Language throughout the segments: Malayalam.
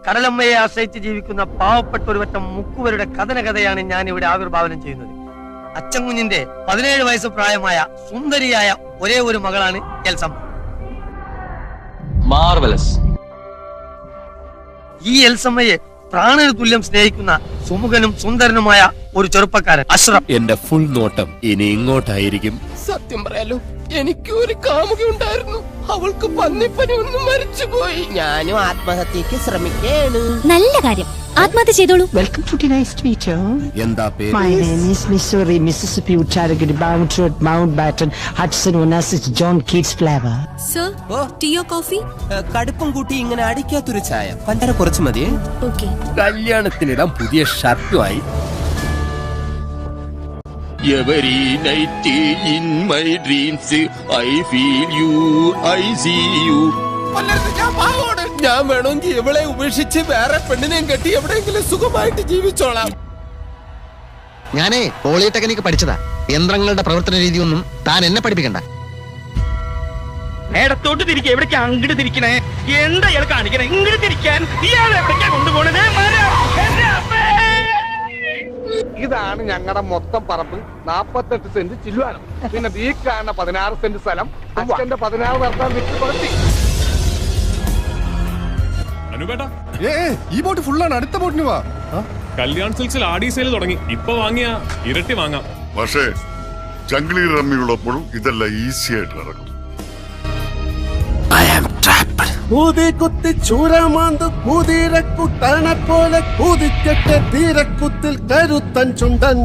കടലമ്മയെ ആശ്രയിച്ച് ജീവിക്കുന്ന പാവപ്പെട്ട ഒരു വട്ടം മുക്കുവരുടെ കഥയാണ് ഞാൻ ഇവിടെ ആവിർഭാവനം ചെയ്യുന്നത്. അച്ചൻകുഞ്ഞിന്റെ 17 വയസ്സ് പ്രായമായ സുന്ദരിയായ ഒരേ ഒരു മകളാണ് എൽസമ്മ. മാർവലസ്. ഈ എൽസമ്മയെ പ്രാണന് തുല്യം സ്നേഹിക്കുന്ന സുമുഖനും സുന്ദരനുമായ ഒരു ചെറുപ്പക്കാരൻ അഷ്റഫ്. എന്റെ ഫുൾ നോട്ടം ഇനി ഇങ്ങോട്ടായിരിക്കും. സത്യം പറയാലോ, എനിക്ക് ഒരു കാമുകി ഉണ്ടായിരുന്നു. അവൾക്ക് പന്നിപ്പനി ഒന്നും മരിച്ചുപോയി. ഞാനും ആത്മഹത്യക്ക് ശ്രമിക്കേണ്. നല്ല കാര്യം, ആത്മഹത്യ ചെയ്തോളൂ. Welcome to nice meet you. എന്താ പേര്? My name is Missouri, Mississippi, Uttarakhand, bound to Mountbatten, Hudson, Onassis, John Keats flavor. Sir, tea or coffee? കടുപ്പം കൂട്ടി ഇങ്ങനെ അടിക്കാത്തൊരു ചായ. പഞ്ചാര കുറച്ച് മതിയേ. ഓക്കെ. കല്യാണത്തിനിടാൻ പുതിയ ഷർട്ടുമായി. Every night in my dreams I feel you, I see you. ഞാൻ വേണമെങ്കിൽ ഇവളെ ഉപേക്ഷിച്ച് വേറെ പെണ്ണിനെയും കെട്ടി എവിടെയെങ്കിലും സുഖമായിട്ട് ജീവിച്ചോളാം. ഞാനേ പോളിടെക്നിക്ക് പഠിച്ചതാ. യന്ത്രങ്ങളുടെ പ്രവർത്തന രീതിയൊന്നും താൻ എന്നെ പഠിപ്പിക്കണ്ട. നേടത്തോട്ട് തിരിക്കുക. എവിടേക്കാ അങ്ങോട്ട് തിരിക്കണേ? എന്താ ഇയാൾ കാണിക്കണേ? ഇങ്ങോട്ട് തിരിക്കാൻ ഇയാൾ എവിടേക്കാ കൊണ്ടുപോണത്? ഇതാണ് ഞങ്ങളുടെ മൊത്തം പറമ്പ്. 48 സെന്റ് ചില്ലുവാനം. പിന്നെ ഈ കാണുന്ന 16 സെന്റ് സ്ഥലം അച്ഛന്റെ 16 നടത്താൻ വിറ്റ് കൊടുത്തി. ഈ ബോട്ട് ഫുള്ളാണ്. അടുത്ത ബോട്ടിന് വാ. കല്യാൺ സിൽക്സിൽ ആഡി സെയിൽ തുടങ്ങി. ഇപ്പൊ വാങ്ങിയ ഇരട്ടി വാങ്ങാം. പക്ഷേ ജംഗ്ലി റമ്മിയുള്ളപ്പോൾ ഇതെല്ലാം ഈസി ആയിട്ട് നടക്കും. കുത്തി ചൂരമാന്ത് കുതിരക്കുത്തണ പോലെ കുതിക്കട്ടെ തീരക്കുത്തിൽ കരുത്തൻ ചുണ്ടൻ.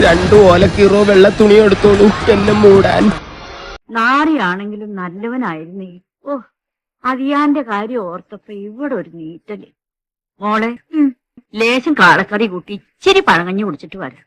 രണ്ടു ഓലക്കീറോ വെള്ള തുണി എടുത്തോളൂ എന്നെ മൂടാൻ. നാരിയാണെങ്കിലും നല്ലവനായിരുന്നേ. ഓ, അതിയാന്റെ കാര്യം ഓർത്തപ്പോ ഇവിടെ ഒരു നീറ്റല്. മോളെ, ലേശം കാളക്കറി കൂട്ടി ഇച്ചിരി പഴങ്ങഞ്ഞു കുടിച്ചിട്ട് വരാം.